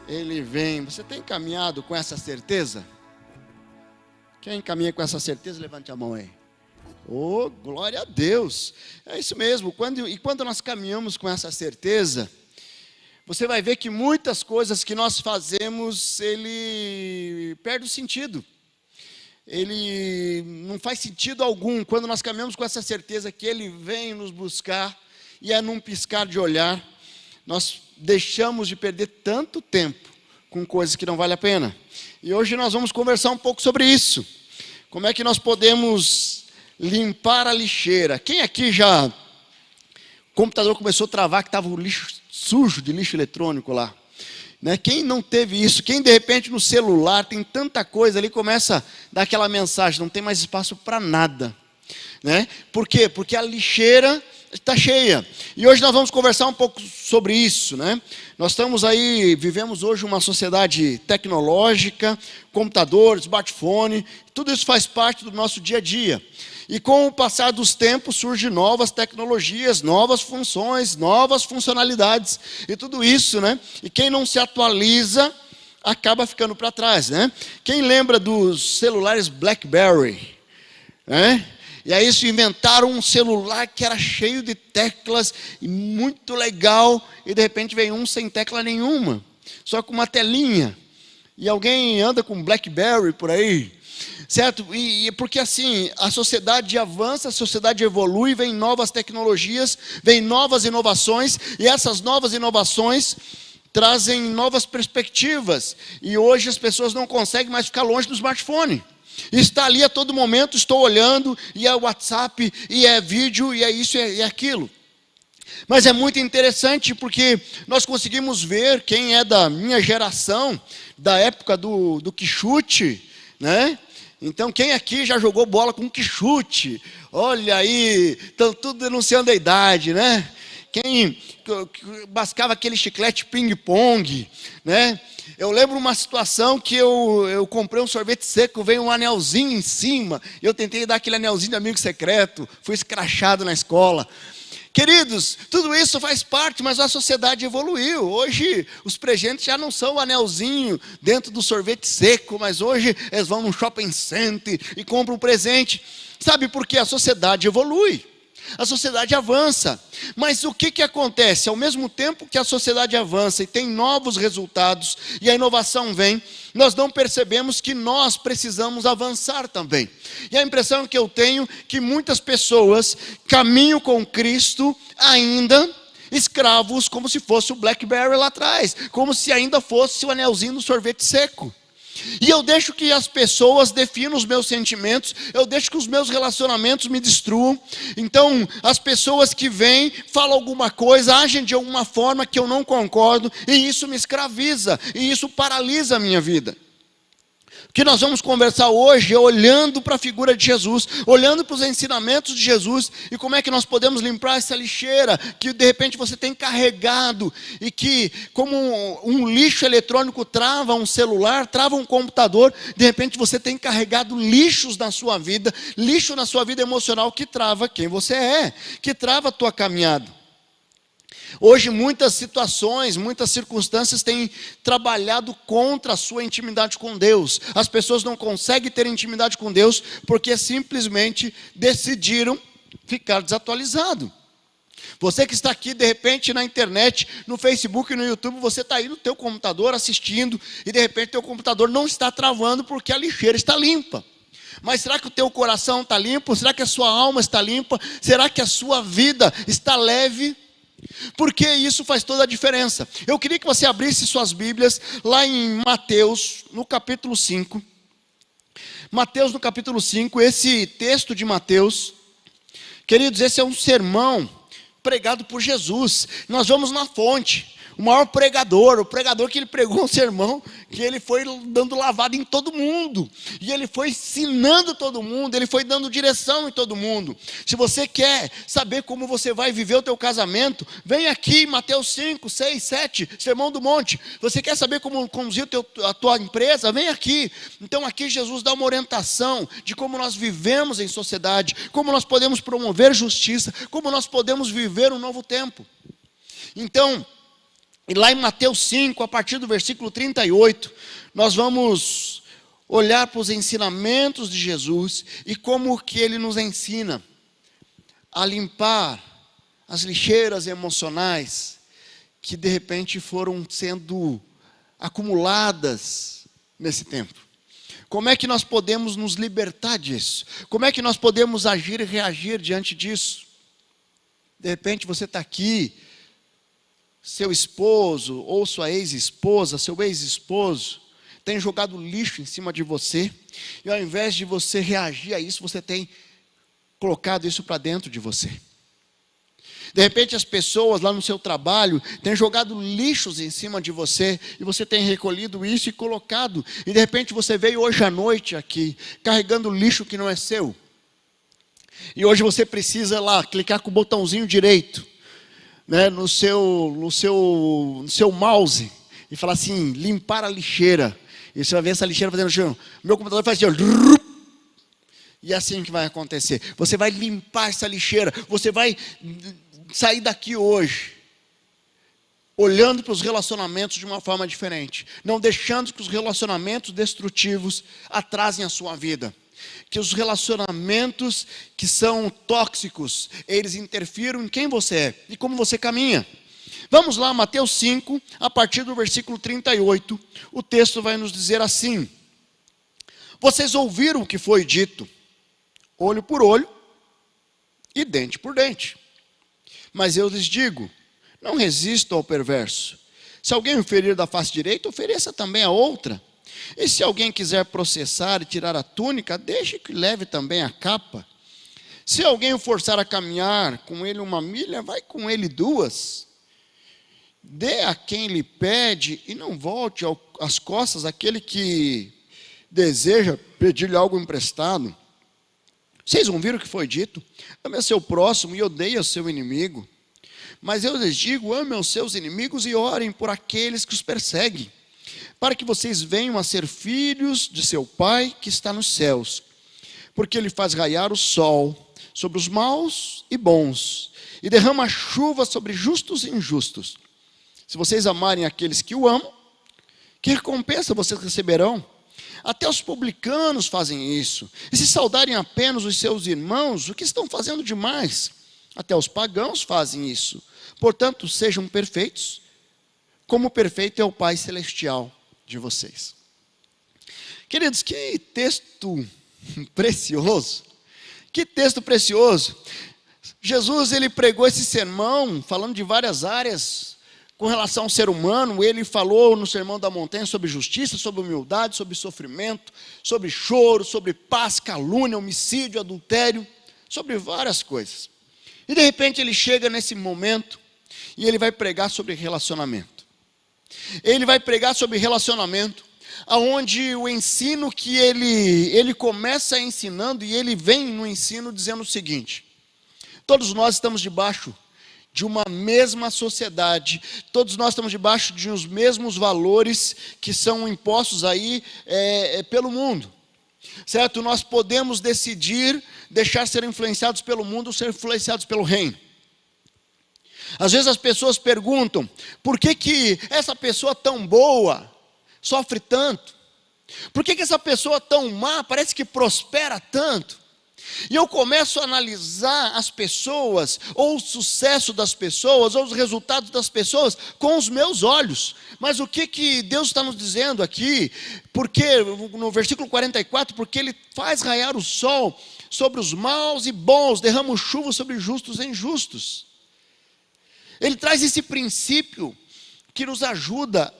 Ele vem. Você tem caminhado com essa certeza? Quem caminha com essa certeza, levante a mão aí. Oh, glória a Deus. É isso mesmo. Quando nós caminhamos com essa certeza, você vai ver que muitas coisas que nós fazemos, ele perde o sentido. Ele não faz sentido algum quando nós caminhamos com essa certeza que Ele vem nos buscar e é num piscar de olhar, nós deixamos de perder tanto tempo com coisas que não valem a pena. E hoje nós vamos conversar um pouco sobre isso. Como é que nós podemos limpar a lixeira? Quem aqui já... O computador começou a travar que estava o lixo sujo de lixo eletrônico lá. Né? Quem não teve isso? Quem de repente no celular tem tanta coisa ali, começa a dar aquela mensagem, não tem mais espaço para nada. Né? Por quê? Porque a lixeira está cheia. E hoje nós vamos conversar um pouco sobre isso. Né? Nós vivemos hoje uma sociedade tecnológica, computador, smartphone, tudo isso faz parte do nosso dia a dia. E com o passar dos tempos surgem novas tecnologias, novas funções, novas funcionalidades e tudo isso, né? E quem não se atualiza acaba ficando para trás, né? Quem lembra dos celulares BlackBerry, né? E aí eles inventaram um celular que era cheio de teclas e muito legal, e de repente veio um sem tecla nenhuma, só com uma telinha. E alguém anda com BlackBerry por aí, certo? E porque assim, a sociedade avança, a sociedade evolui, vem novas tecnologias, vem novas inovações, e essas novas inovações trazem novas perspectivas. E hoje as pessoas não conseguem mais ficar longe do smartphone. Está ali a todo momento, estou olhando, e é WhatsApp, e é vídeo, e é isso, e é aquilo. Mas é muito interessante porque nós conseguimos ver, quem é da minha geração, da época do quichute, né? Então, quem aqui já jogou bola com quichute? Olha aí, estão tudo denunciando a idade, né? Quem bascava aquele chiclete ping-pong, né? Eu lembro uma situação que eu comprei um sorvete seco, veio um anelzinho em cima, eu tentei dar aquele anelzinho de amigo secreto, fui escrachado na escola. Queridos, tudo isso faz parte, mas a sociedade evoluiu. Hoje, os presentes já não são o anelzinho dentro do sorvete seco, mas hoje eles vão no shopping center e compram um presente. Sabe por quê? A sociedade evolui, a sociedade avança. Mas o que acontece? Ao mesmo tempo que a sociedade avança e tem novos resultados, e a inovação vem, nós não percebemos que nós precisamos avançar também. E a impressão que eu tenho é que muitas pessoas caminham com Cristo ainda escravos, como se fosse o BlackBerry lá atrás, como se ainda fosse o anelzinho do sorvete seco. E eu deixo que as pessoas definam os meus sentimentos, eu deixo que os meus relacionamentos me destruam. Então, as pessoas que vêm, falam alguma coisa, agem de alguma forma que eu não concordo, e isso me escraviza, e isso paralisa a minha vida. O que nós vamos conversar hoje é olhando para a figura de Jesus, olhando para os ensinamentos de Jesus, e como é que nós podemos limpar essa lixeira que de repente você tem carregado, e que como um lixo eletrônico trava um celular, trava um computador, de repente você tem carregado lixos na sua vida, lixo na sua vida emocional que trava quem você é, que trava a tua caminhada. Hoje muitas situações, muitas circunstâncias têm trabalhado contra a sua intimidade com Deus. As pessoas não conseguem ter intimidade com Deus porque simplesmente decidiram ficar desatualizado. Você que está aqui de repente na internet, no Facebook e no YouTube, você está aí no teu computador assistindo e de repente teu computador não está travando porque a lixeira está limpa. Mas será que o teu coração está limpo? Será que a sua alma está limpa? Será que a sua vida está leve? Porque isso faz toda a diferença. Eu queria que você abrisse suas Bíblias lá em Mateus, no capítulo 5. Mateus no capítulo 5, esse texto de Mateus, queridos, esse é um sermão pregado por Jesus. Nós vamos na fonte. O maior pregador, o pregador que ele pregou um sermão, que ele foi dando lavada em todo mundo, e ele foi ensinando todo mundo, ele foi dando direção em todo mundo. Se você quer saber como você vai viver o teu casamento, vem aqui, Mateus 5, 6, 7, Sermão do Monte. Você quer saber como conduzir a tua empresa? Vem aqui. Então aqui Jesus dá uma orientação de como nós vivemos em sociedade, como nós podemos promover justiça, como nós podemos viver um novo tempo. Então, E lá em Mateus 5, a partir do versículo 38, nós vamos olhar para os ensinamentos de Jesus e como que ele nos ensina a limpar as lixeiras emocionais que de repente foram sendo acumuladas nesse tempo. Como é que nós podemos nos libertar disso? Como é que nós podemos agir e reagir diante disso? De repente você está aqui, seu esposo ou sua ex-esposa, seu ex-esposo, tem jogado lixo em cima de você, e ao invés de você reagir a isso, você tem colocado isso para dentro de você. De repente as pessoas lá no seu trabalho têm jogado lixos em cima de você, e você tem recolhido isso e colocado, e de repente você veio hoje à noite aqui, carregando lixo que não é seu, e hoje você precisa lá, clicar com o botãozinho direito, né, no seu mouse, e falar assim, limpar a lixeira, e você vai ver essa lixeira fazendo chão. Meu computador faz assim, e é assim que vai acontecer. Você vai limpar essa lixeira, você vai sair daqui hoje, olhando para os relacionamentos de uma forma diferente, não deixando que os relacionamentos destrutivos atrasem a sua vida, que os relacionamentos que são tóxicos, eles interfiram em quem você é e como você caminha. Vamos lá, Mateus 5, a partir do versículo 38, o texto vai nos dizer assim: vocês ouviram o que foi dito, olho por olho e dente por dente. Mas eu lhes digo, não resistam ao perverso. Se alguém o ferir da face direita, ofereça também a outra. E se alguém quiser processar e tirar a túnica, deixe que leve também a capa. Se alguém o forçar a caminhar com ele 1 milha, vai com ele 2. Dê a quem lhe pede e não volte às costas aquele que deseja pedir-lhe algo emprestado. Vocês ouviram o que foi dito? Ame a seu próximo e odeie o seu inimigo. Mas eu lhes digo, ame os seus inimigos e orem por aqueles que os perseguem, para que vocês venham a ser filhos de seu Pai que está nos céus. Porque Ele faz raiar o sol sobre os maus e bons, e derrama chuva sobre justos e injustos. Se vocês amarem aqueles que o amam, que recompensa vocês receberão? Até os publicanos fazem isso. E se saudarem apenas os seus irmãos, o que estão fazendo demais? Até os pagãos fazem isso. Portanto, sejam perfeitos, como perfeito é o Pai Celestial de vocês. Queridos, que texto precioso. Que texto precioso. Jesus, ele pregou esse sermão, falando de várias áreas, com relação ao ser humano. Ele falou no Sermão da Montanha sobre justiça, sobre humildade, sobre sofrimento, sobre choro, sobre paz, calúnia, homicídio, adultério, sobre várias coisas. E de repente ele chega nesse momento e ele vai pregar sobre relacionamento. Ele vai pregar sobre relacionamento, aonde o ensino que ele começa ensinando, e ele vem no ensino dizendo o seguinte: todos nós estamos debaixo de uma mesma sociedade, todos nós estamos debaixo de os mesmos valores que são impostos aí pelo mundo, certo? Nós podemos decidir deixar ser influenciados pelo mundo ou ser influenciados pelo reino. Às vezes as pessoas perguntam, por que essa pessoa tão boa sofre tanto? Por que essa pessoa tão má parece que prospera tanto? E eu começo a analisar as pessoas, ou o sucesso das pessoas, ou os resultados das pessoas, com os meus olhos. Mas o que Deus está nos dizendo aqui? Porque, no versículo 44, porque Ele faz raiar o sol sobre os maus e bons, derrama chuva sobre justos e injustos. Ele traz esse princípio que nos ajuda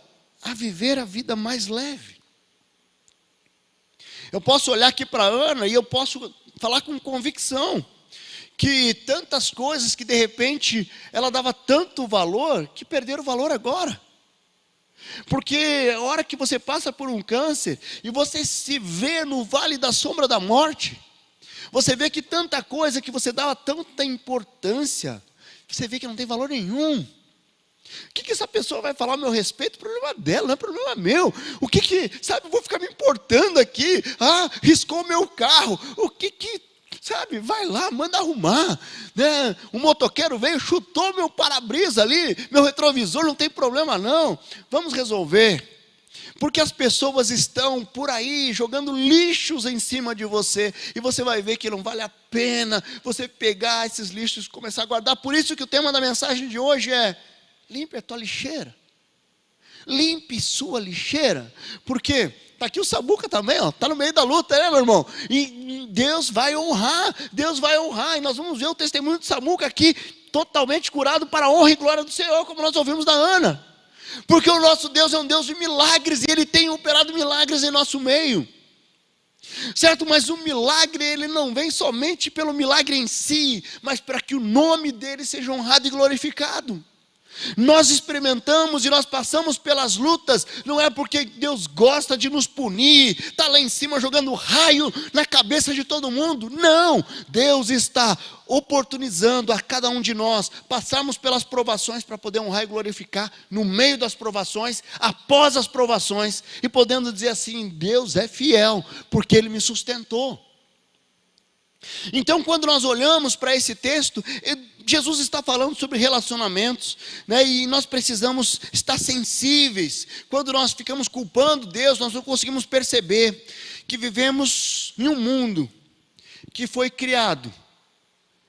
a viver a vida mais leve. Eu posso olhar aqui para a Ana e eu posso falar com convicção que tantas coisas que de repente ela dava tanto valor, que perderam valor agora. Porque a hora que você passa por um câncer e você se vê no vale da sombra da morte, você vê que tanta coisa que você dava tanta importância, você vê que não tem valor nenhum. O que essa pessoa vai falar a meu respeito? Problema dela, não é problema meu. Sabe, eu vou ficar me importando aqui. Riscou meu carro. Sabe, vai lá, manda arrumar, né? O motoqueiro veio, chutou meu para-brisa ali, meu retrovisor, não tem problema não, vamos resolver. Porque as pessoas estão por aí jogando lixos em cima de você, e você vai ver que não vale a pena você pegar esses lixos e começar a guardar. Por isso que o tema da mensagem de hoje é: limpe a tua lixeira. Limpe sua lixeira, porque está aqui o Samuca também, está no meio da luta, né, meu irmão? E Deus vai honrar, e nós vamos ver o testemunho de Samuca aqui, totalmente curado para a honra e glória do Senhor, como nós ouvimos da Ana, porque o nosso Deus é um Deus de milagres, e Ele tem operado milagres em nosso meio, certo? Mas o milagre, ele não vem somente pelo milagre em si, mas para que o nome dEle seja honrado e glorificado. Nós experimentamos e nós passamos pelas lutas, não é porque Deus gosta de nos punir, está lá em cima jogando raio na cabeça de todo mundo, não, Deus está oportunizando a cada um de nós passarmos pelas provações para poder honrar e glorificar no meio das provações, após as provações, e podendo dizer assim: Deus é fiel, porque Ele me sustentou. Então, quando nós olhamos para esse texto, Jesus está falando sobre relacionamentos, né? E nós precisamos estar sensíveis. Quando nós ficamos culpando Deus, nós não conseguimos perceber que vivemos em um mundo que foi criado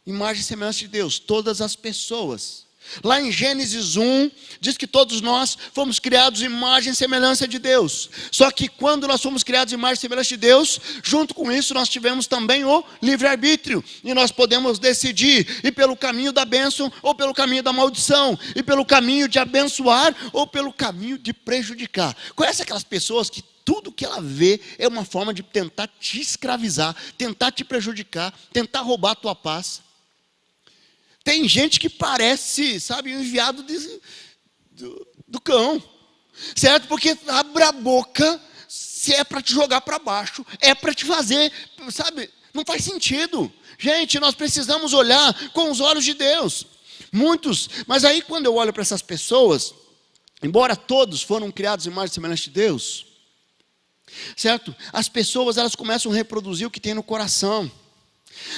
imagem e semelhança de Deus, todas as pessoas. Lá em Gênesis 1, diz que todos nós fomos criados imagem e semelhança de Deus. Só que quando nós fomos criados imagem e semelhança de Deus, junto com isso nós tivemos também o livre-arbítrio. E nós podemos decidir ir pelo caminho da bênção ou pelo caminho da maldição. Ir pelo caminho de abençoar ou pelo caminho de prejudicar. Conhece aquelas pessoas que tudo que ela vê é uma forma de tentar te escravizar, tentar te prejudicar, tentar roubar a tua paz? Tem gente que parece, sabe, um enviado do cão, certo? Porque abre a boca, se é para te jogar para baixo, é para te fazer, sabe, não faz sentido. Gente, nós precisamos olhar com os olhos de Deus. Muitos, mas aí quando eu olho para essas pessoas, embora todos foram criados em imagem e semelhança de Deus, certo? As pessoas, elas começam a reproduzir o que tem no coração.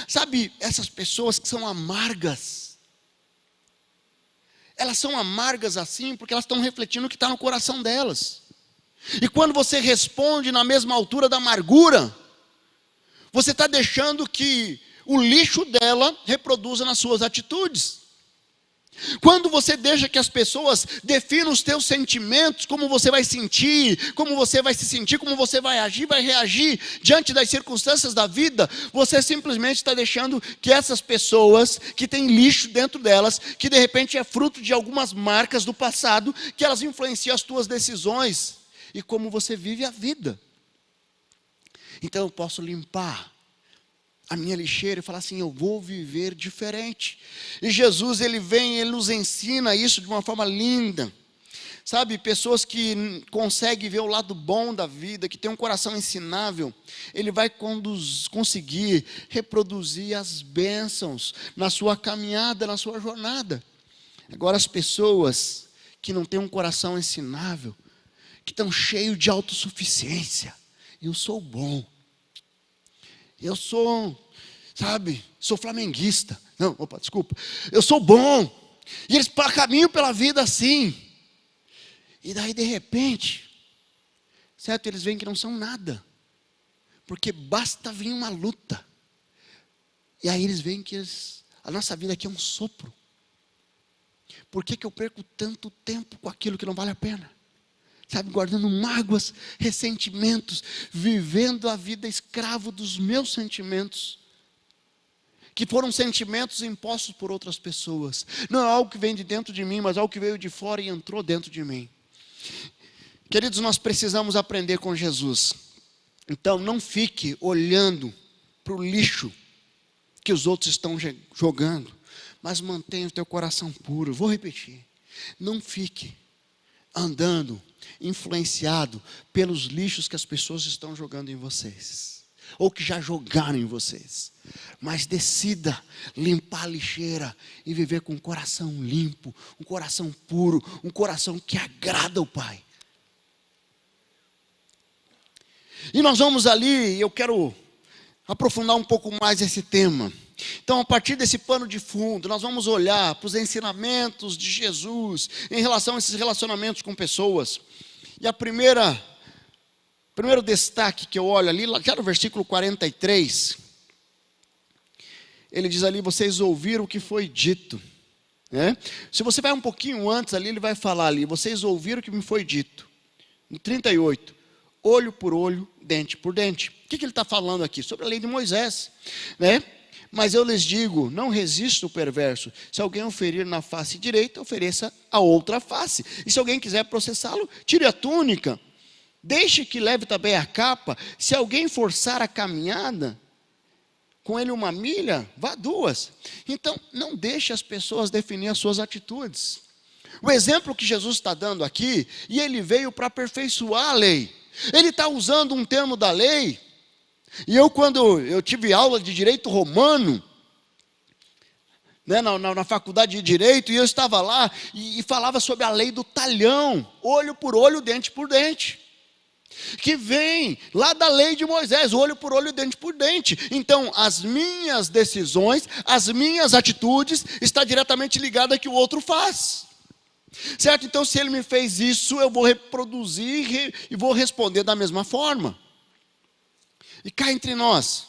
Sabe, essas pessoas que são amargas, elas são amargas assim porque elas estão refletindo o que está no coração delas. E quando você responde na mesma altura da amargura, você está deixando que o lixo dela reproduza nas suas atitudes. Quando você deixa que as pessoas definam os teus sentimentos, como você vai sentir, como você vai se sentir, como você vai agir, vai reagir diante das circunstâncias da vida, você simplesmente está deixando que essas pessoas, que têm lixo dentro delas, que de repente é fruto de algumas marcas do passado, que elas influenciam as tuas decisões e como você vive a vida. Então eu posso limpar a minha lixeira e falar assim: eu vou viver diferente. E Jesus, Ele vem, Ele nos ensina isso de uma forma linda. Sabe, pessoas que conseguem ver o lado bom da vida, que tem um coração ensinável, Ele vai conseguir reproduzir as bênçãos na sua caminhada, na sua jornada. Agora as pessoas que não têm um coração ensinável, que estão cheios de autossuficiência: eu sou bom, eu sou, sabe, sou flamenguista. Não, opa, desculpa. Eu sou bom. E eles caminham pela vida assim. E daí, de repente, certo, eles veem que não são nada. Porque basta vir uma luta. E aí eles veem que a nossa vida aqui é um sopro. Por que eu perco tanto tempo com aquilo que não vale a pena? Sabe, guardando mágoas, ressentimentos, vivendo a vida escravo dos meus sentimentos, que foram sentimentos impostos por outras pessoas. Não é algo que vem de dentro de mim, mas é algo que veio de fora e entrou dentro de mim. Queridos, nós precisamos aprender com Jesus. Então, não fique olhando para o lixo que os outros estão jogando, mas mantenha o teu coração puro. Vou repetir: não fique andando influenciado pelos lixos que as pessoas estão jogando em vocês, ou que já jogaram em vocês, mas decida limpar a lixeira e viver com um coração limpo, um coração puro, um coração que agrada o Pai. E nós vamos ali, eu quero aprofundar um pouco mais esse tema. Então, a partir desse pano de fundo, nós vamos olhar para os ensinamentos de Jesus em relação a esses relacionamentos com pessoas. E o primeiro destaque que eu olho ali, já no versículo 43, ele diz ali: vocês ouviram o que foi dito. Se você vai um pouquinho antes ali, ele vai falar ali: vocês ouviram o que me foi dito. No 38, olho por olho, dente por dente. O que ele está falando aqui? Sobre a lei de Moisés, Mas eu lhes digo, não resista o perverso. Se alguém o ferir na face direita, ofereça a outra face. E se alguém quiser processá-lo, tire a túnica. Deixe que leve também a capa. Se alguém forçar a caminhada, com ele 1 milha, vá 2. Então, não deixe as pessoas definir as suas atitudes. O exemplo que Jesus está dando aqui, e ele veio para aperfeiçoar a lei. Ele está usando um termo da lei. E quando eu tive aula de direito romano, na faculdade de direito, e eu estava lá e falava sobre a lei do talhão, olho por olho, dente por dente, que vem lá da lei de Moisés, olho por olho, dente por dente. Então, as minhas decisões, as minhas atitudes, está diretamente ligada ao que o outro faz. Certo? Então, se ele me fez isso, eu vou reproduzir e vou responder da mesma forma. E cá entre nós,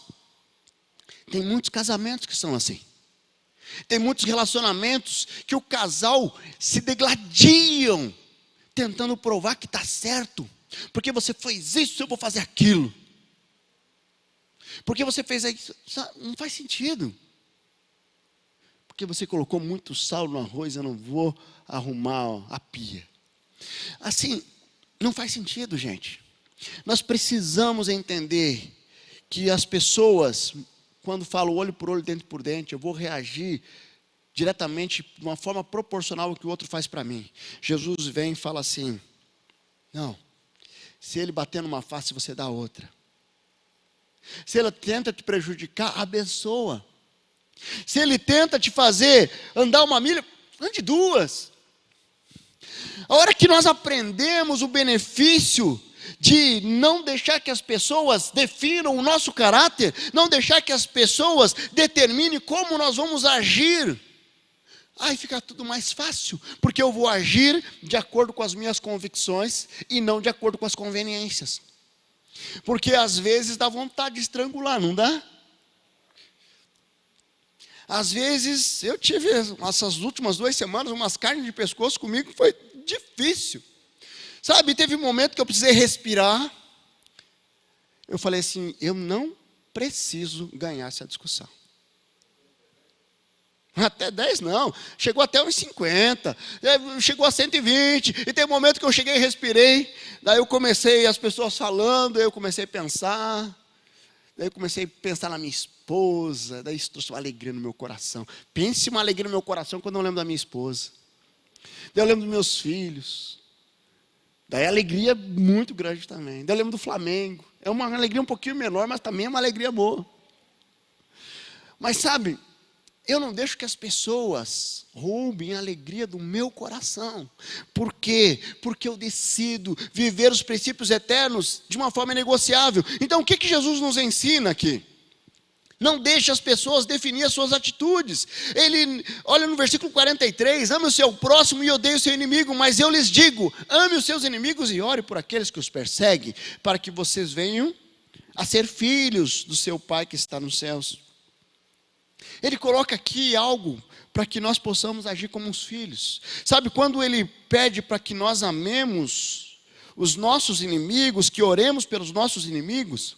tem muitos casamentos que são assim. Tem muitos relacionamentos que o casal se degladiam, tentando provar que está certo. Porque você fez isso, eu vou fazer aquilo. Porque você fez isso, não faz sentido. Porque você colocou muito sal no arroz, eu não vou arrumar a pia. Assim, não faz sentido, gente. Nós precisamos entender que as pessoas, quando falam olho por olho, dente por dente, eu vou reagir diretamente de uma forma proporcional ao que o outro faz para mim. Jesus vem e fala assim: não, se ele bater numa face, você dá outra. Se ele tenta te prejudicar, abençoa. Se ele tenta te fazer andar 1 milha, ande 2. A hora que nós aprendemos o benefício de não deixar que as pessoas definam o nosso caráter, não deixar que as pessoas determinem como nós vamos agir, aí fica tudo mais fácil, porque eu vou agir de acordo com as minhas convicções e não de acordo com as conveniências. Porque às vezes dá vontade de estrangular, não dá? Às vezes eu tive essas últimas 2 semanas umas carnes de pescoço comigo, foi difícil. Sabe, teve um momento que eu precisei respirar. Eu falei assim: eu não preciso ganhar essa discussão. Até 10 não, chegou até uns 50, chegou a 120, e tem um momento que eu cheguei e respirei, daí eu comecei, as pessoas falando, eu comecei a pensar, daí eu comecei a pensar na minha esposa, daí isso trouxe uma alegria no meu coração. Pense uma alegria no meu coração quando eu lembro da minha esposa, daí eu lembro dos meus filhos, daí a alegria é muito grande também, daí eu lembro do Flamengo, é uma alegria um pouquinho menor, mas também é uma alegria boa. Mas sabe, eu não deixo que as pessoas roubem a alegria do meu coração. Por quê? Porque eu decido viver os princípios eternos de uma forma inegociável. Então, o que Jesus nos ensina aqui? Não deixe as pessoas definir as suas atitudes. Ele, olha no versículo 43, ame o seu próximo e odeie o seu inimigo, mas eu lhes digo, ame os seus inimigos e ore por aqueles que os perseguem, para que vocês venham a ser filhos do seu Pai que está nos céus. Ele coloca aqui algo para que nós possamos agir como os filhos. Sabe, quando ele pede para que nós amemos os nossos inimigos, que oremos pelos nossos inimigos,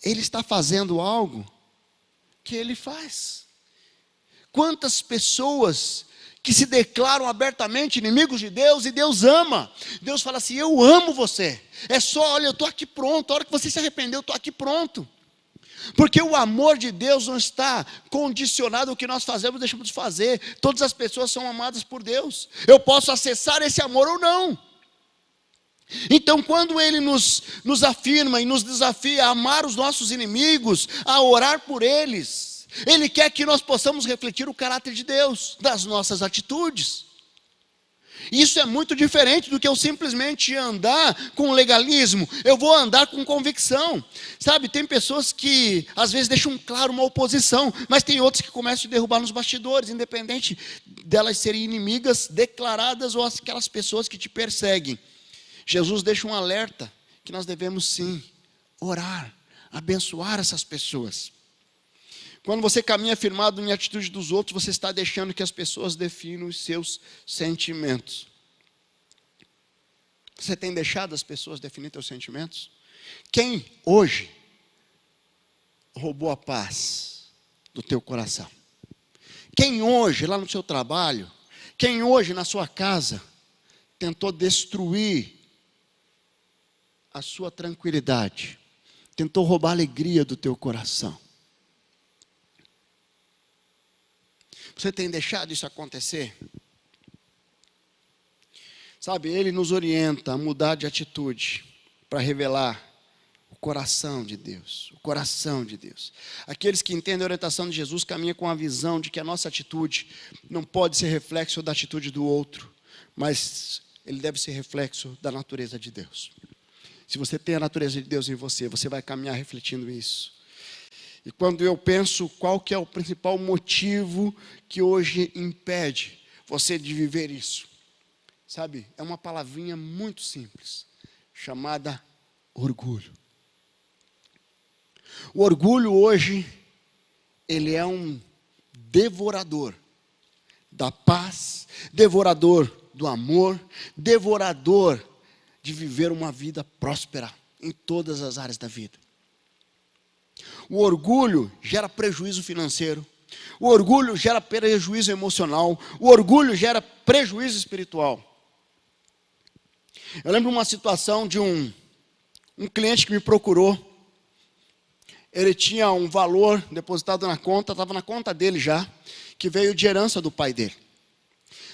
ele está fazendo algo que ele faz. Quantas pessoas que se declaram abertamente inimigos de Deus e Deus ama. Deus fala assim: eu amo você. É só, olha, eu estou aqui pronto. A hora que você se arrependeu, eu estou aqui pronto. Porque o amor de Deus não está condicionado ao que nós fazemos ou deixamos de fazer. Todas as pessoas são amadas por Deus. Eu posso acessar esse amor ou não. Então, quando Ele nos afirma e nos desafia a amar os nossos inimigos, a orar por eles, Ele quer que nós possamos refletir o caráter de Deus das nossas atitudes. Isso é muito diferente do que eu simplesmente andar com legalismo. Eu vou andar com convicção. Sabe, tem pessoas que às vezes deixam claro uma oposição, mas tem outras que começam a te derrubar nos bastidores, independente delas serem inimigas declaradas ou aquelas pessoas que te perseguem. Jesus deixa um alerta que nós devemos sim orar, abençoar essas pessoas. Quando você caminha firmado em atitude dos outros, você está deixando que as pessoas definam os seus sentimentos. Você tem deixado as pessoas definir seus sentimentos? Quem hoje roubou a paz do teu coração? Quem hoje lá no seu trabalho, quem hoje na sua casa tentou destruir a sua tranquilidade, tentou roubar a alegria do teu coração? Você tem deixado isso acontecer? Sabe, ele nos orienta a mudar de atitude para revelar o coração de Deus. O coração de Deus. Aqueles que entendem a orientação de Jesus caminham com a visão de que a nossa atitude não pode ser reflexo da atitude do outro, mas ele deve ser reflexo da natureza de Deus. Se você tem a natureza de Deus em você, você vai caminhar refletindo isso. E quando eu penso qual que é o principal motivo que hoje impede você de viver isso, sabe, é uma palavrinha muito simples, chamada orgulho. O orgulho hoje, ele é um devorador da paz, devorador do amor, devorador de viver uma vida próspera em todas as áreas da vida. O orgulho gera prejuízo financeiro. O orgulho gera prejuízo emocional. O orgulho gera prejuízo espiritual. Eu lembro uma situação de um cliente que me procurou. Ele tinha um valor depositado na conta, estava na conta dele já, que veio de herança do pai dele.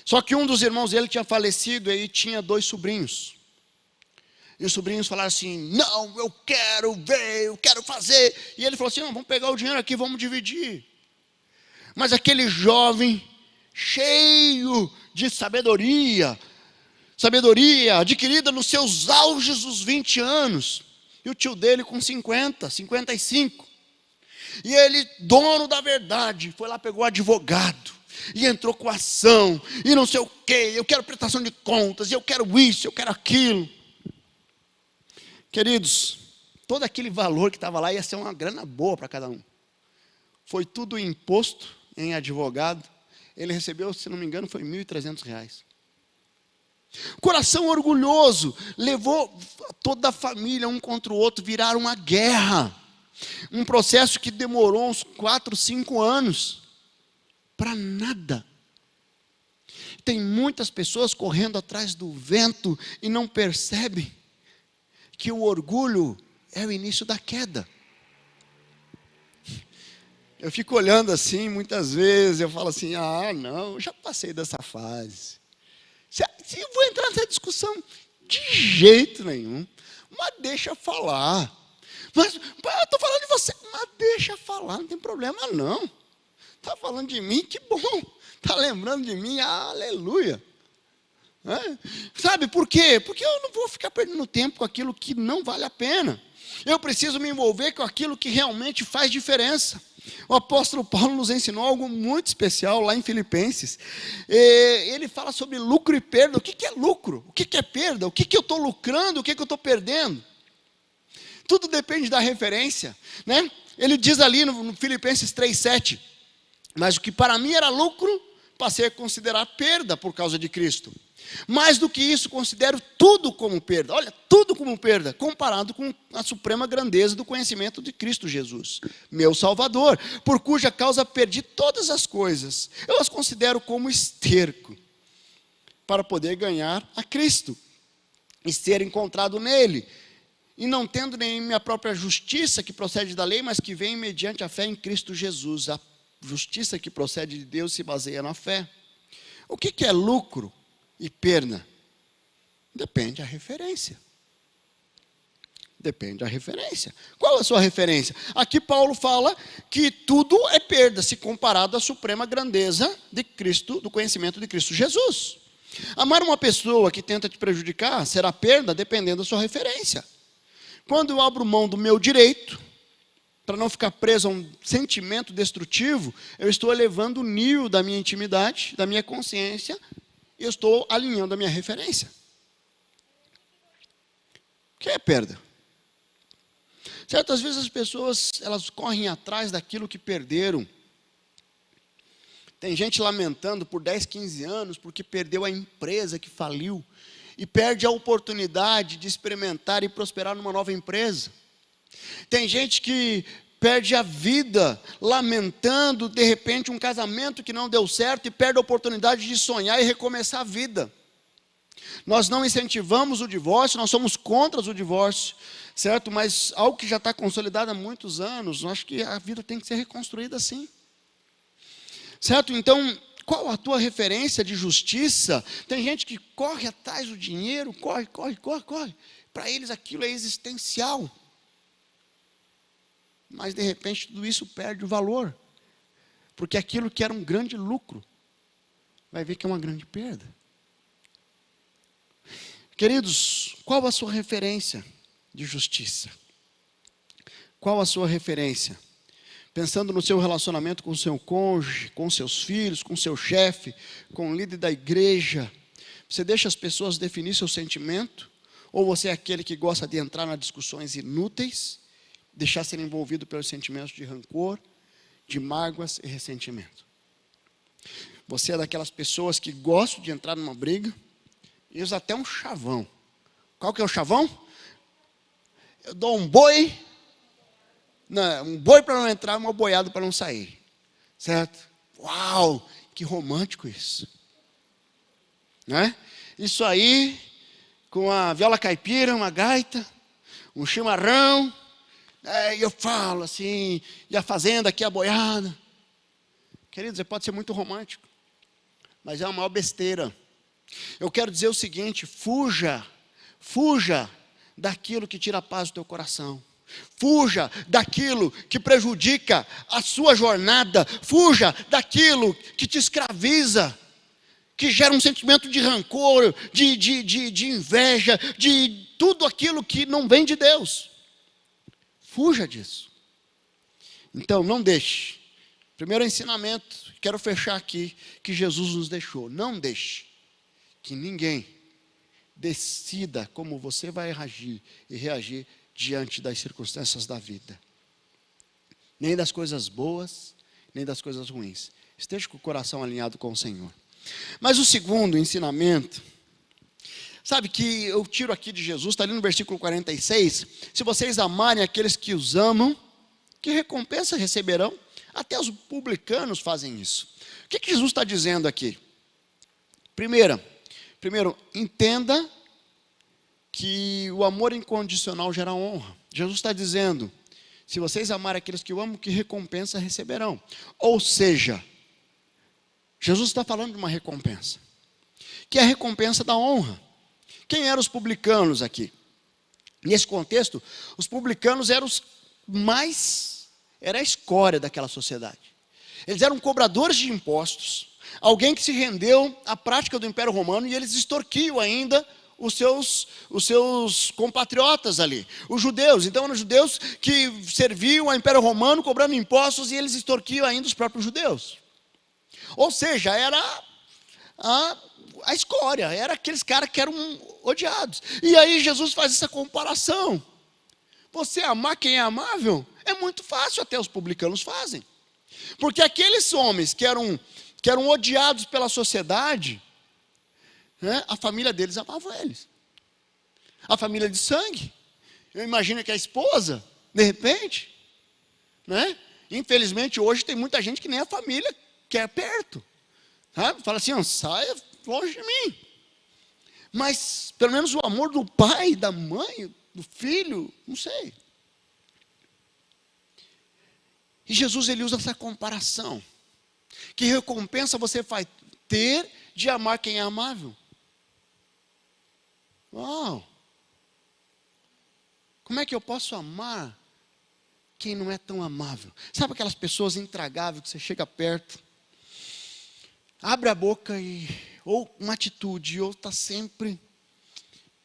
Só que um dos irmãos dele tinha falecido e aí tinha 2 sobrinhos. E os sobrinhos falaram assim, não, eu quero ver, eu quero fazer. E ele falou assim, não, vamos pegar o dinheiro aqui, vamos dividir. Mas aquele jovem, cheio de sabedoria adquirida nos seus auges dos 20 anos. E o tio dele com 50, 55. E ele, dono da verdade, foi lá, pegou advogado. E entrou com ação, e não sei o quê. Eu quero prestação de contas, eu quero isso, eu quero aquilo. Queridos, todo aquele valor que estava lá ia ser uma grana boa para cada um. Foi tudo imposto em advogado. Ele recebeu, se não me engano, foi R$ 1.300. Coração orgulhoso levou toda a família um contra o outro, viraram uma guerra. Um processo que demorou uns 4, 5 anos. Para nada. Tem muitas pessoas correndo atrás do vento e não percebem que o orgulho é o início da queda. Eu fico olhando assim, muitas vezes, eu falo assim, não, eu já passei dessa fase. Se eu vou entrar nessa discussão, de jeito nenhum. Mas deixa falar. Mas eu estou falando de você, mas deixa falar, não tem problema não. Está falando de mim, que bom. Está lembrando de mim, aleluia. Sabe por quê? Porque eu não vou ficar perdendo tempo com aquilo que não vale a pena. Eu preciso me envolver com aquilo que realmente faz diferença. O apóstolo Paulo nos ensinou algo muito especial lá em Filipenses. Ele fala sobre lucro e perda. O que é lucro? O que é perda? O que eu estou lucrando? O que eu estou perdendo? Tudo depende da referência, né? Ele diz ali no Filipenses 3,7, mas o que para mim era lucro, passei a considerar perda por causa de Cristo. Mais do que isso, considero tudo como perda. Olha, tudo como perda, comparado com a suprema grandeza do conhecimento de Cristo Jesus, meu Salvador, por cuja causa perdi todas as coisas. Eu as considero como esterco, para poder ganhar a Cristo e ser encontrado nele. E não tendo nem minha própria justiça que procede da lei, mas que vem mediante a fé em Cristo Jesus. A justiça que procede de Deus se baseia na fé. O que é lucro e perda? Depende da referência. Depende da referência. Qual é a sua referência? Aqui Paulo fala que tudo é perda, se comparado à suprema grandeza de Cristo, do conhecimento de Cristo Jesus. Amar uma pessoa que tenta te prejudicar será perda dependendo da sua referência. Quando eu abro mão do meu direito, para não ficar preso a um sentimento destrutivo, eu estou elevando o nível da minha intimidade, da minha consciência, e eu estou alinhando a minha referência. O que é perda? Certas vezes as pessoas, elas correm atrás daquilo que perderam. Tem gente lamentando por 10, 15 anos porque perdeu a empresa que faliu e perde a oportunidade de experimentar e prosperar numa nova empresa. Tem gente que perde a vida lamentando, de repente, um casamento que não deu certo e perde a oportunidade de sonhar e recomeçar a vida. Nós não incentivamos o divórcio, nós somos contra o divórcio, certo? Mas algo que já está consolidado há muitos anos, eu acho que a vida tem que ser reconstruída assim. Certo? Então, qual a tua referência de justiça? Tem gente que corre atrás do dinheiro, corre. Para eles aquilo é existencial. Mas, de repente, tudo isso perde o valor. Porque aquilo que era um grande lucro, vai ver que é uma grande perda. Queridos, qual a sua referência de justiça? Qual a sua referência? Pensando no seu relacionamento com o seu cônjuge, com seus filhos, com seu chefe, com o líder da igreja, você deixa as pessoas definir seu sentimento? Ou você é aquele que gosta de entrar nas discussões inúteis, deixar ser envolvido pelos sentimentos de rancor, de mágoas e ressentimento? Você é daquelas pessoas que gostam de entrar numa briga e usa até um chavão. Qual que é o chavão? Eu dou um boi. Não, um boi para não entrar, uma boiada para não sair. Certo? Uau, que romântico isso. Né? Isso aí, com a viola caipira, uma gaita, um chimarrão, e eu falo assim, e a fazenda aqui, a boiada. Queridos, você pode ser muito romântico, mas é uma maior besteira. Eu quero dizer o seguinte: fuja daquilo que tira a paz do teu coração. Fuja daquilo que prejudica a sua jornada. Fuja daquilo que te escraviza, que gera um sentimento de rancor, de inveja, de tudo aquilo que não vem de Deus. Fuja disso. Então, não deixe. Primeiro ensinamento, quero fechar aqui, que Jesus nos deixou. Não deixe que ninguém decida como você vai agir e reagir diante das circunstâncias da vida. Nem das coisas boas, nem das coisas ruins. Esteja com o coração alinhado com o Senhor. Mas o segundo ensinamento, sabe que eu tiro aqui de Jesus, está ali no versículo 46, se vocês amarem aqueles que os amam, que recompensa receberão? Até os publicanos fazem isso. O que Jesus está dizendo aqui? Primeiro, entenda que o amor incondicional gera honra. Jesus está dizendo, se vocês amarem aqueles que o amam, que recompensa receberão. Ou seja, Jesus está falando de uma recompensa, que é a recompensa da honra. Quem eram os publicanos aqui? Nesse contexto, os publicanos eram era a escória daquela sociedade. Eles eram cobradores de impostos, alguém que se rendeu à prática do Império Romano, e eles extorquiam ainda os seus compatriotas ali, os judeus. Então eram judeus que serviam ao Império Romano cobrando impostos, e eles extorquiam ainda os próprios judeus. Ou seja, era a escória, era aqueles caras que eram odiados. E aí Jesus faz essa comparação. Você amar quem é amável é muito fácil, até os publicanos fazem. Porque aqueles homens que eram odiados pela sociedade, né, a família deles amava eles. A família de sangue. Eu imagino que a esposa, de repente, né, infelizmente hoje tem muita gente que nem a família quer perto. Sabe? Fala assim, saia longe de mim. Mas pelo menos o amor do pai, da mãe, do filho, não sei. E Jesus, ele usa essa comparação. Que recompensa você vai ter de amar quem é amável? Uau! Como é que eu posso amar quem não é tão amável? Sabe aquelas pessoas intragáveis que você chega perto, abre a boca e ou uma atitude, ou está sempre,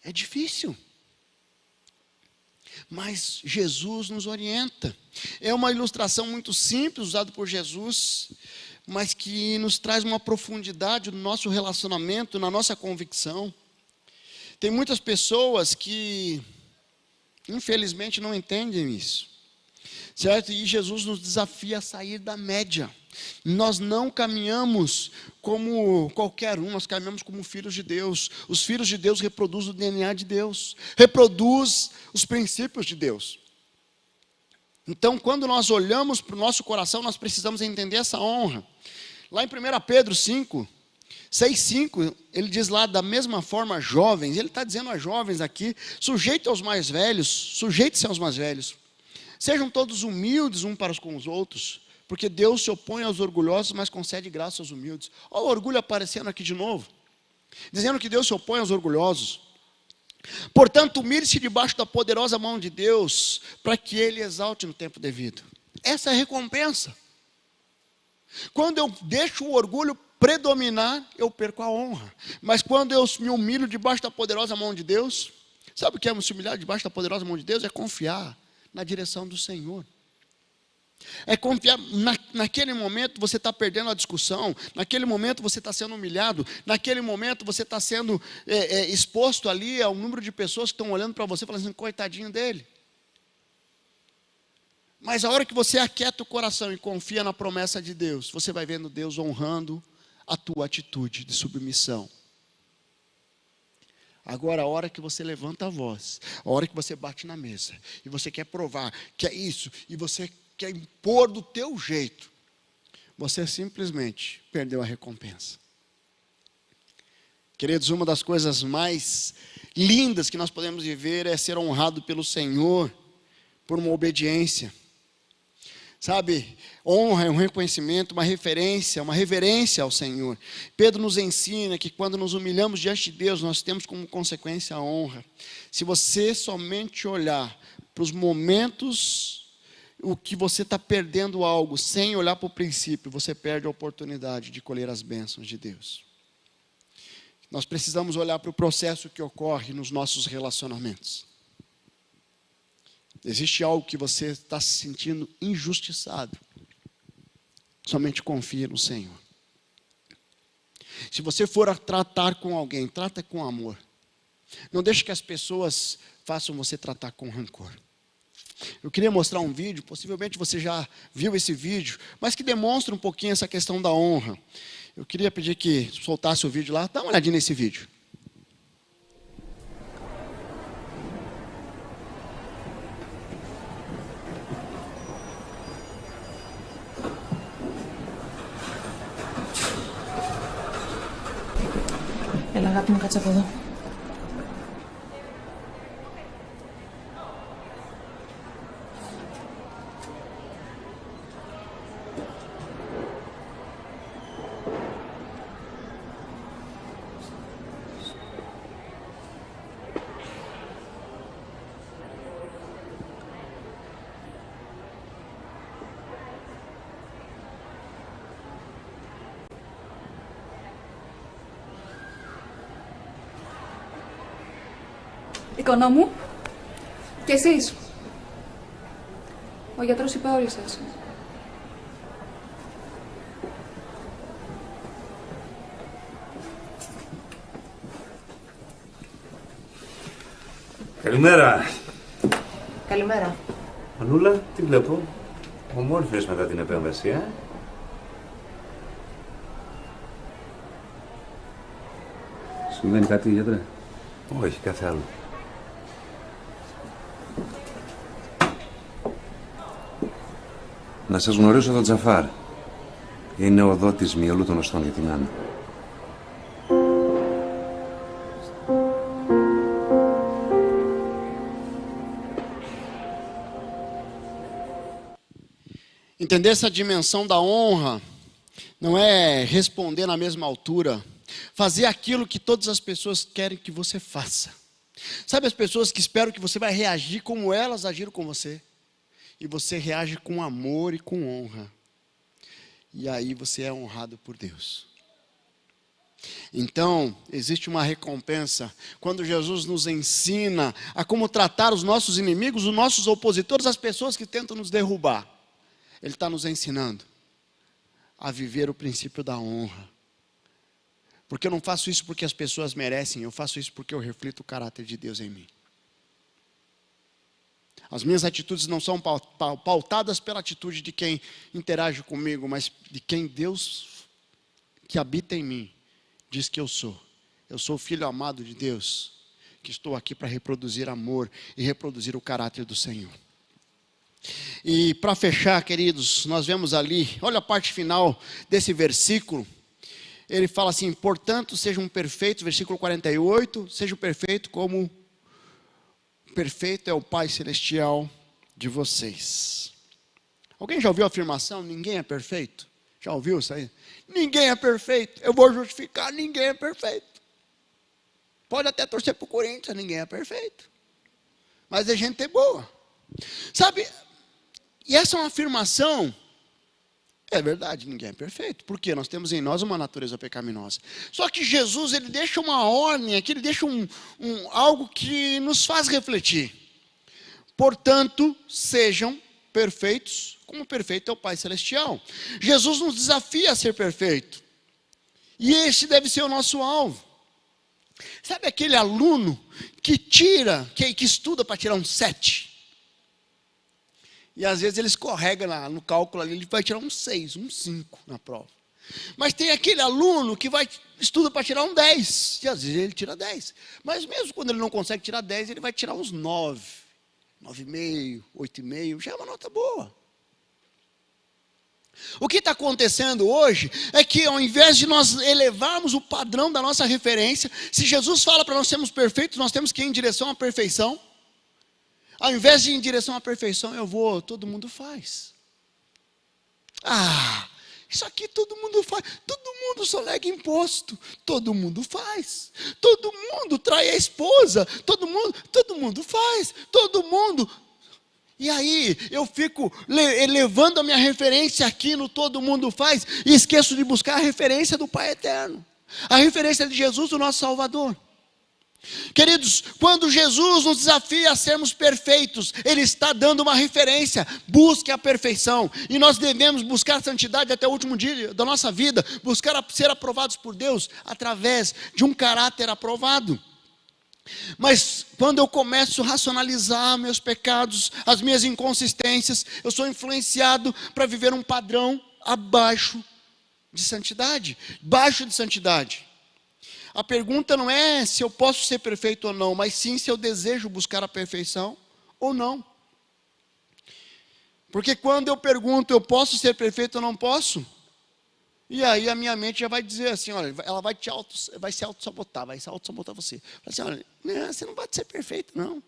é difícil. Mas Jesus nos orienta. É uma ilustração muito simples, usada por Jesus, mas que nos traz uma profundidade no nosso relacionamento, na nossa convicção. Tem muitas pessoas que, infelizmente, não entendem isso, certo? E Jesus nos desafia a sair da média. Nós não caminhamos como qualquer um, nós caminhamos como filhos de Deus. Os filhos de Deus reproduzem o DNA de Deus, reproduz os princípios de Deus. Então, quando nós olhamos para o nosso coração, nós precisamos entender essa honra. Lá em 1 Pedro 5, 6, 5, ele diz lá, da mesma forma, jovens, ele está dizendo a jovens aqui, sujeitem aos mais velhos, sujeite-se aos mais velhos. Sejam todos humildes uns para com os outros, porque Deus se opõe aos orgulhosos, mas concede graça aos humildes. Olha o orgulho aparecendo aqui de novo, dizendo que Deus se opõe aos orgulhosos. Portanto, humilhe-se debaixo da poderosa mão de Deus, para que Ele exalte no tempo devido. Essa é a recompensa. Quando eu deixo o orgulho predominar, eu perco a honra. Mas quando eu me humilho debaixo da poderosa mão de Deus, sabe o que é se humilhar debaixo da poderosa mão de Deus? É confiar na direção do Senhor. É confiar, naquele momento você está perdendo a discussão, naquele momento você está sendo humilhado, naquele momento você está sendo exposto ali ao número de pessoas que estão olhando para você e falando assim, coitadinho dele. Mas a hora que você aquieta o coração e confia na promessa de Deus, você vai vendo Deus honrando a tua atitude de submissão. Agora, a hora que você levanta a voz, a hora que você bate na mesa, e você quer provar que é isso, e você quer impor do teu jeito, você simplesmente perdeu a recompensa. Queridos, uma das coisas mais lindas que nós podemos viver é ser honrado pelo Senhor, por uma obediência. Sabe, honra é um reconhecimento, uma reverência ao Senhor. Pedro nos ensina que quando nos humilhamos diante de Deus, nós temos como consequência a honra. Se você somente olhar para os momentos, o que você está perdendo algo, sem olhar para o princípio, você perde a oportunidade de colher as bênçãos de Deus. Nós precisamos olhar para o processo que ocorre nos nossos relacionamentos. Existe algo que você está se sentindo injustiçado. Somente confie no Senhor. Se você for a tratar com alguém, trata com amor. Não deixe que as pessoas façam você tratar com rancor. Eu queria mostrar um vídeo, possivelmente você já viu esse vídeo, mas que demonstra um pouquinho essa questão da honra. Eu queria pedir que soltasse o vídeo lá, dá uma olhadinha nesse vídeo. Έλα αγάπη μου, κάτσε από εδώ. Εικόνα μου. Και εσείς. Ο γιατρός είπε όλοι σας. Καλημέρα. Καλημέρα. Μανούλα, τι βλέπω. Ομόρφιες μετά την επέμβαση, Συμβαίνει κάτι, γιατρέ? Όχι, κάθε άλλο. Να σας γνωρίσω τον Τζαφάρ. Είναι ο δότης μυελού των οστών για την Άννα. Entender essa dimensão da honra não é responder na mesma altura, fazer aquilo que todas as pessoas querem que você faça. Sabe as pessoas que esperam que você vai reagir como elas agiram com você? E você reage com amor e com honra. E aí você é honrado por Deus. Então, existe uma recompensa quando Jesus nos ensina a como tratar os nossos inimigos, os nossos opositores, as pessoas que tentam nos derrubar. Ele está nos ensinando a viver o princípio da honra. Porque eu não faço isso porque as pessoas merecem, eu faço isso porque eu reflito o caráter de Deus em mim. As minhas atitudes não são pautadas pela atitude de quem interage comigo, mas de quem Deus que habita em mim diz que eu sou. Eu sou o filho amado de Deus, que estou aqui para reproduzir amor e reproduzir o caráter do Senhor. E para fechar, queridos, nós vemos ali, olha a parte final desse versículo. Ele fala assim: portanto, sejam perfeitos, versículo 48, sejam perfeitos como perfeito é o Pai Celestial de vocês. Alguém já ouviu a afirmação, ninguém é perfeito? Já ouviu isso aí? Ninguém é perfeito. Eu vou justificar, ninguém é perfeito. Pode até torcer para o Corinthians, ninguém é perfeito. Mas é gente boa. Sabe, e essa é uma afirmação, é verdade, ninguém é perfeito. Porque nós temos em nós uma natureza pecaminosa. Só que Jesus, ele deixa uma ordem aqui, ele deixa algo que nos faz refletir. Portanto, sejam perfeitos, como perfeito é o Pai Celestial. Jesus nos desafia a ser perfeito. E esse deve ser o nosso alvo. Sabe aquele aluno que que estuda para tirar um 7? E às vezes ele escorrega no cálculo ali, ele vai tirar um 6, um 5 na prova. Mas tem aquele aluno que estuda para tirar um 10, e às vezes ele tira 10. Mas mesmo quando ele não consegue tirar 10, ele vai tirar uns 9, 9,5, 8,5, já é uma nota boa. O que está acontecendo hoje é que ao invés de nós elevarmos o padrão da nossa referência, se Jesus fala para nós sermos perfeitos, nós temos que ir em direção à perfeição. Ao invés de ir em direção à perfeição, todo mundo faz. Isso aqui todo mundo faz. Todo mundo sonega imposto. Todo mundo faz. Todo mundo trai a esposa. Todo mundo faz. Todo mundo. E aí eu fico elevando a minha referência aqui no todo mundo faz e esqueço de buscar a referência do Pai Eterno. A referência de Jesus, o nosso Salvador. Queridos, quando Jesus nos desafia a sermos perfeitos, Ele está dando uma referência. Busque a perfeição. E nós devemos buscar a santidade até o último dia da nossa vida. Buscar ser aprovados por Deus através de um caráter aprovado. Mas quando eu começo a racionalizar meus pecados, as minhas inconsistências, eu sou influenciado para viver um padrão abaixo de santidade. Baixo de santidade. A pergunta não é se eu posso ser perfeito ou não, mas sim se eu desejo buscar a perfeição ou não. Porque quando eu pergunto, eu posso ser perfeito ou não posso? E aí a minha mente já vai dizer assim, olha, ela vai se auto-sabotar, vai se auto-sabotar você. Vai assim, olha, você não pode ser perfeito, não.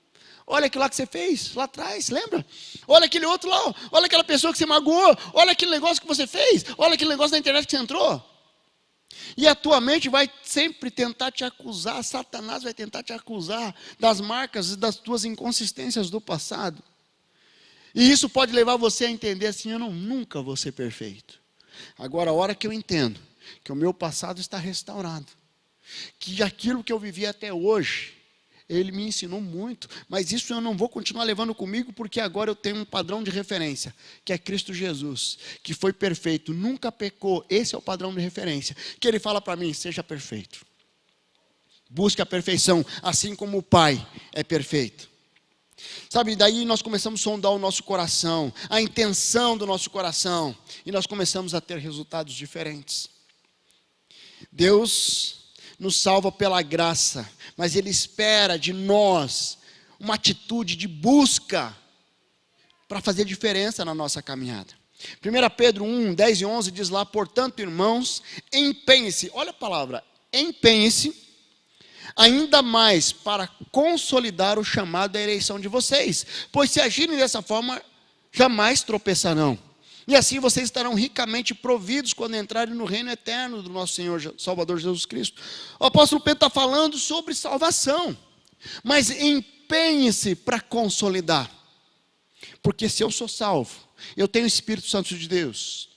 Olha aquilo lá que você fez, lá atrás, lembra? Olha aquele outro lá, olha aquela pessoa que você magoou, olha aquele negócio que você fez, olha aquele negócio da internet que você entrou. E a tua mente vai sempre tentar te acusar, Satanás vai tentar te acusar das marcas e das tuas inconsistências do passado. E isso pode levar você a entender assim, eu nunca vou ser perfeito. Agora, a hora que eu entendo que o meu passado está restaurado, que aquilo que eu vivi até hoje, Ele me ensinou muito, mas isso eu não vou continuar levando comigo, porque agora eu tenho um padrão de referência, que é Cristo Jesus, que foi perfeito, nunca pecou. Esse é o padrão de referência, que Ele fala para mim, seja perfeito. Busque a perfeição, assim como o Pai é perfeito. Sabe, daí nós começamos a sondar o nosso coração, a intenção do nosso coração, e nós começamos a ter resultados diferentes. Deus nos salva pela graça, mas Ele espera de nós uma atitude de busca para fazer diferença na nossa caminhada. 1 Pedro 1, 10 e 11 diz lá, portanto, irmãos, empenhem-se, olha a palavra, empenhem-se ainda mais para consolidar o chamado da eleição de vocês, pois se agirem dessa forma, jamais tropeçarão. E assim vocês estarão ricamente providos quando entrarem no reino eterno do nosso Senhor Salvador Jesus Cristo. O apóstolo Pedro está falando sobre salvação, mas empenhe-se para consolidar. Porque se eu sou salvo, eu tenho o Espírito Santo de Deus,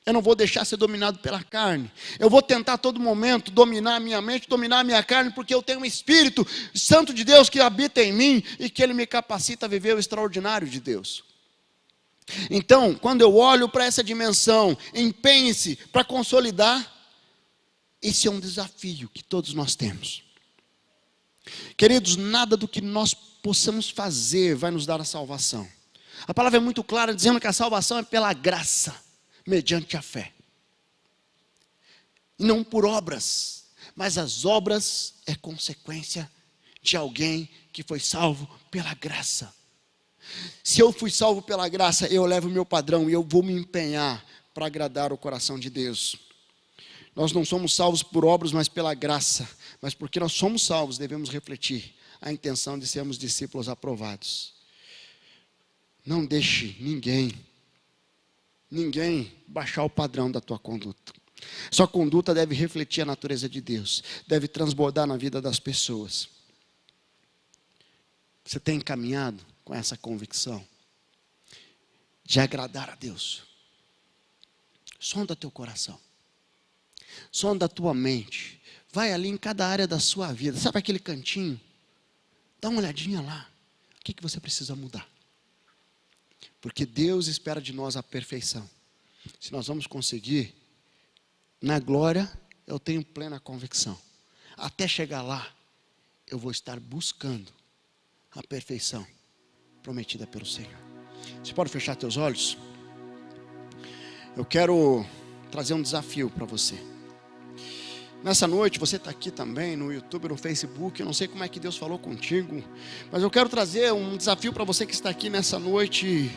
Eu não vou deixar ser dominado pela carne. Eu vou tentar a todo momento dominar a minha mente, dominar a minha carne, porque eu tenho um Espírito Santo de Deus que habita em mim e que Ele me capacita a viver o extraordinário de Deus. Então, quando eu olho para essa dimensão, empenhe-se para consolidar. Esse é um desafio que todos nós temos. Queridos, nada do que nós possamos fazer vai nos dar a salvação. A palavra é muito clara, dizendo que a salvação é pela graça, mediante a fé. E não por obras, mas as obras é consequência de alguém que foi salvo pela graça. Se eu fui salvo pela graça, eu levo o meu padrão e eu vou me empenhar para agradar o coração de Deus. Nós não somos salvos por obras, mas pela graça. Mas porque nós somos salvos, devemos refletir a intenção de sermos discípulos aprovados. Não deixe ninguém baixar o padrão da tua conduta. Sua conduta deve refletir a natureza de Deus, deve transbordar na vida das pessoas. Você tem caminhado com essa convicção de agradar a Deus? Sonda teu coração, sonda a tua mente, vai ali em cada área da sua vida, sabe aquele cantinho? Dá uma olhadinha lá, o que você precisa mudar? Porque Deus espera de nós a perfeição. Se nós vamos conseguir, na glória, eu tenho plena convicção. Até chegar lá, eu vou estar buscando a perfeição prometida pelo Senhor. Você pode fechar teus olhos? Eu quero trazer um desafio para você. Nessa noite, você está aqui também no YouTube, no Facebook, eu não sei como é que Deus falou contigo, mas eu quero trazer um desafio para você que está aqui nessa noite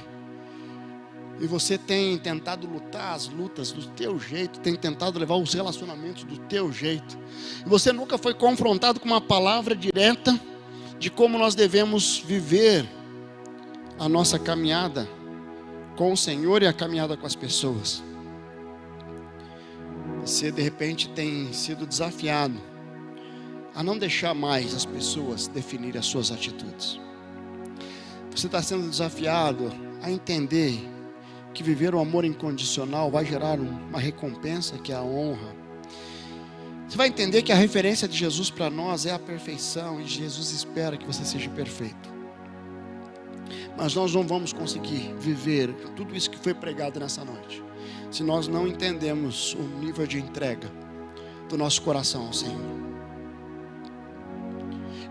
e você tem tentado lutar as lutas do teu jeito, tem tentado levar os relacionamentos do teu jeito, e você nunca foi confrontado com uma palavra direta de como nós devemos viver a nossa caminhada com o Senhor e a caminhada com as pessoas. Você de repente tem sido desafiado a não deixar mais as pessoas definirem as suas atitudes. Você está sendo desafiado a entender que viver o amor incondicional vai gerar uma recompensa, que é a honra. Você vai entender que a referência de Jesus para nós é a perfeição, e Jesus espera que você seja perfeito. Mas nós não vamos conseguir viver tudo isso que foi pregado nessa noite se nós não entendemos o nível de entrega do nosso coração ao Senhor.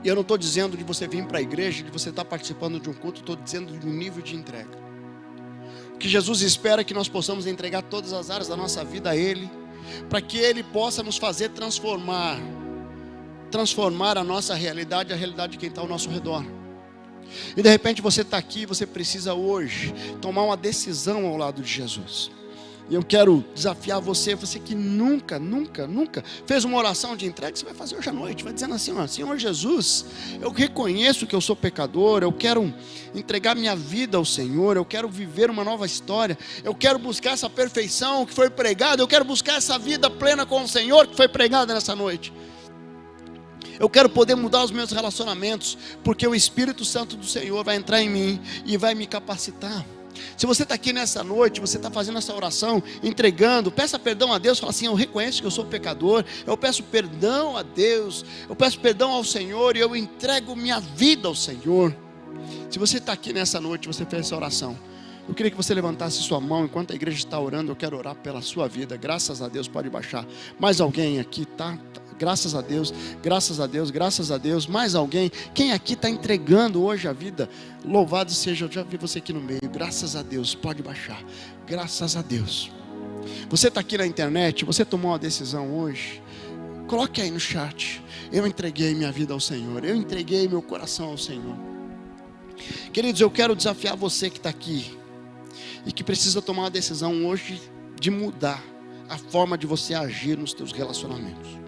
E eu não estou dizendo de você vir para a igreja, de você estar participando de um culto, estou dizendo de um nível de entrega. O que Jesus espera é que nós possamos entregar todas as áreas da nossa vida a Ele, para que Ele possa nos fazer transformar a nossa realidade, a realidade de quem está ao nosso redor. E de repente você está aqui, você precisa hoje tomar uma decisão ao lado de Jesus. E eu quero desafiar você que nunca fez uma oração de entrega, você vai fazer hoje à noite, vai dizendo assim, ó, Senhor Jesus, eu reconheço que eu sou pecador, eu quero entregar minha vida ao Senhor, eu quero viver uma nova história, eu quero buscar essa perfeição que foi pregada, eu quero buscar essa vida plena com o Senhor que foi pregada nessa noite. Eu quero poder mudar os meus relacionamentos, porque o Espírito Santo do Senhor vai entrar em mim e vai me capacitar. Se você está aqui nessa noite, você está fazendo essa oração, entregando, peça perdão a Deus, fala assim, eu reconheço que eu sou pecador, eu peço perdão a Deus, eu peço perdão ao Senhor e eu entrego minha vida ao Senhor. Se você está aqui nessa noite, você fez essa oração, eu queria que você levantasse sua mão, enquanto a igreja está orando, eu quero orar pela sua vida, graças a Deus, pode baixar. Mais alguém aqui, tá? Graças a Deus, graças a Deus, graças a Deus. Mais alguém? Quem aqui está entregando hoje a vida? Louvado seja, eu já vi você aqui no meio. Graças a Deus, pode baixar. Graças a Deus. Você está aqui na internet, você tomou uma decisão hoje. Coloque aí no chat. Eu entreguei minha vida ao Senhor. Eu entreguei meu coração ao Senhor. Queridos, eu quero desafiar você que está aqui e que precisa tomar uma decisão hoje de mudar a forma de você agir nos teus relacionamentos.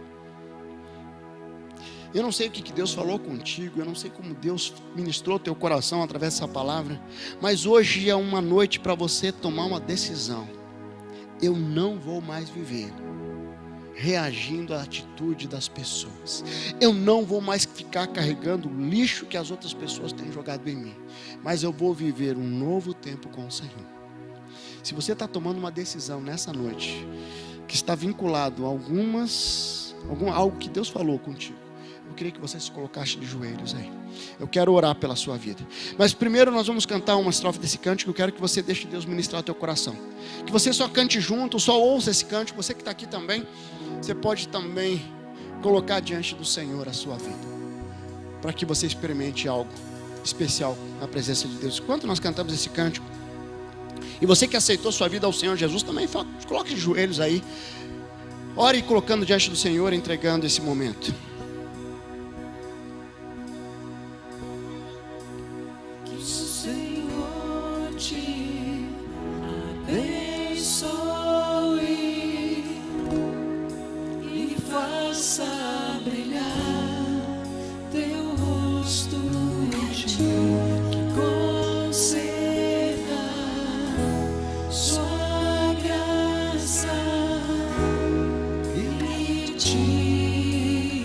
Eu não sei o que Deus falou contigo, eu não sei como Deus ministrou teu coração através dessa palavra, mas hoje é uma noite para você tomar uma decisão. Eu não vou mais viver reagindo à atitude das pessoas. Eu não vou mais ficar carregando o lixo que as outras pessoas têm jogado em mim, mas eu vou viver um novo tempo com o Senhor. Se você está tomando uma decisão nessa noite, que está vinculado a algo que Deus falou contigo, eu queria que você se colocasse de joelhos aí. Eu quero orar pela sua vida. Mas primeiro nós vamos cantar uma estrofe desse cântico. Eu quero que você deixe Deus ministrar o teu coração. Que você só cante junto, só ouça esse cântico. Você que está aqui também, você pode também colocar diante do Senhor a sua vida, para que você experimente algo especial na presença de Deus. Enquanto nós cantamos esse cântico, e você que aceitou sua vida ao Senhor Jesus, também coloque de joelhos aí. Ore colocando diante do Senhor, entregando esse momento. Que o Senhor te abençoe e faça brilhar teu rosto em ti, que conceda sua graça e te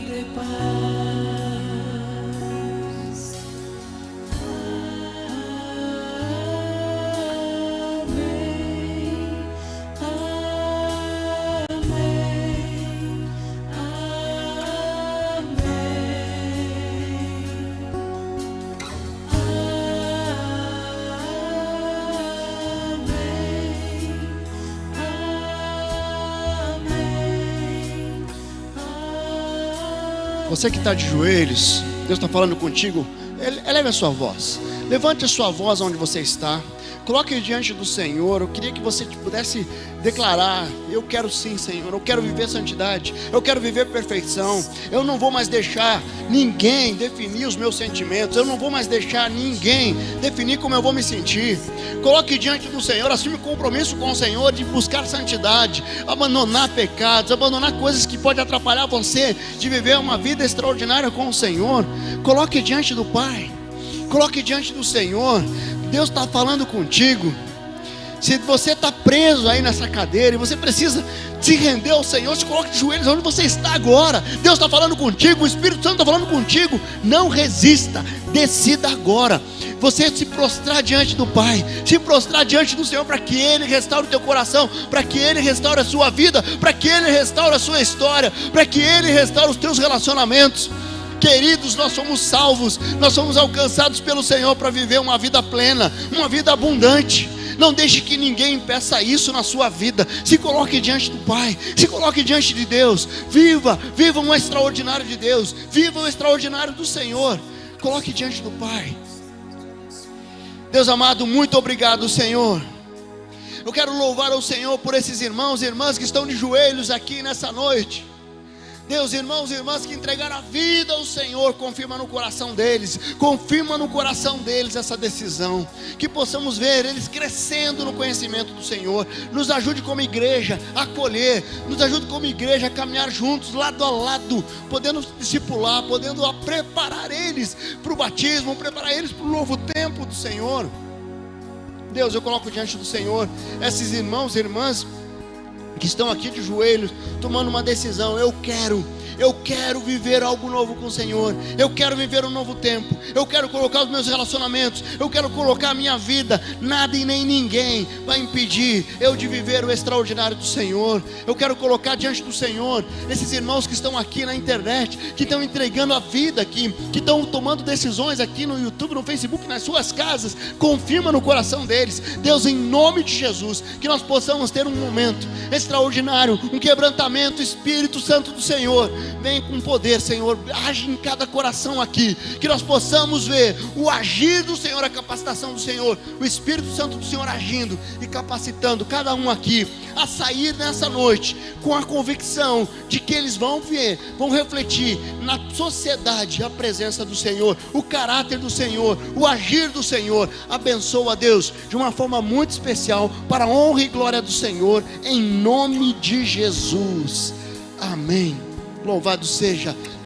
dê paz. Amém, amém, Você que está de joelhos, Deus está falando contigo. Eleve a sua voz. Levante a sua voz onde você está. Coloque diante do Senhor. Eu queria que você pudesse declarar: eu quero sim, Senhor, eu quero viver santidade, eu quero viver perfeição. Eu não vou mais deixar ninguém definir os meus sentimentos, eu não vou mais deixar ninguém definir como eu vou me sentir. Coloque diante do Senhor, assume compromisso com o Senhor de buscar santidade, abandonar pecados, abandonar coisas que podem atrapalhar você de viver uma vida extraordinária com o Senhor. Coloque diante do Pai, coloque diante do Senhor. Deus está falando contigo. Se você está preso aí nessa cadeira e você precisa se render ao Senhor, se coloque de joelhos onde você está agora. Deus está falando contigo, o Espírito Santo está falando contigo. Não resista, decida agora. Você se prostrar diante do Pai, se prostrar diante do Senhor, para que Ele restaure o teu coração, para que Ele restaure a sua vida, para que Ele restaure a sua história, para que Ele restaure os teus relacionamentos. Queridos, nós somos salvos, nós somos alcançados pelo Senhor para viver uma vida plena, uma vida abundante. Não deixe que ninguém impeça isso na sua vida. Se coloque diante do Pai, se coloque diante de Deus. Viva um extraordinário de Deus, viva o extraordinário do Senhor. Coloque diante do Pai. Deus amado, muito obrigado, Senhor. Eu quero louvar ao Senhor por esses irmãos e irmãs que estão de joelhos aqui nessa noite. Deus, irmãos e irmãs que entregaram a vida ao Senhor, confirma no coração deles essa decisão, que possamos ver eles crescendo no conhecimento do Senhor. Nos ajude como igreja a acolher, nos ajude como igreja a caminhar juntos, lado a lado, podendo discipular, podendo preparar eles para o batismo, preparar eles para o novo tempo do Senhor. Deus, eu coloco diante do Senhor esses irmãos e irmãs que estão aqui de joelhos, tomando uma decisão. Eu quero viver algo novo com o Senhor, eu quero viver um novo tempo, eu quero colocar os meus relacionamentos, eu quero colocar a minha vida. Nada e nem ninguém vai impedir eu de viver o extraordinário do Senhor. Eu quero colocar diante do Senhor esses irmãos que estão aqui na internet, que estão entregando a vida aqui, que estão tomando decisões aqui no YouTube, no Facebook, nas suas casas. Confirma no coração deles, Deus, em nome de Jesus, que nós possamos ter um momento extraordinário, um quebrantamento. Espírito Santo do Senhor, vem com poder, Senhor, age em cada coração aqui, que nós possamos ver o agir do Senhor, a capacitação do Senhor, o Espírito Santo do Senhor agindo e capacitando cada um aqui a sair nessa noite com a convicção de que eles vão ver, vão refletir na sociedade a presença do Senhor, o caráter do Senhor, o agir do Senhor. Abençoa, Deus, de uma forma muito especial, para a honra e glória do Senhor, em nome de Jesus. Amém. Louvado seja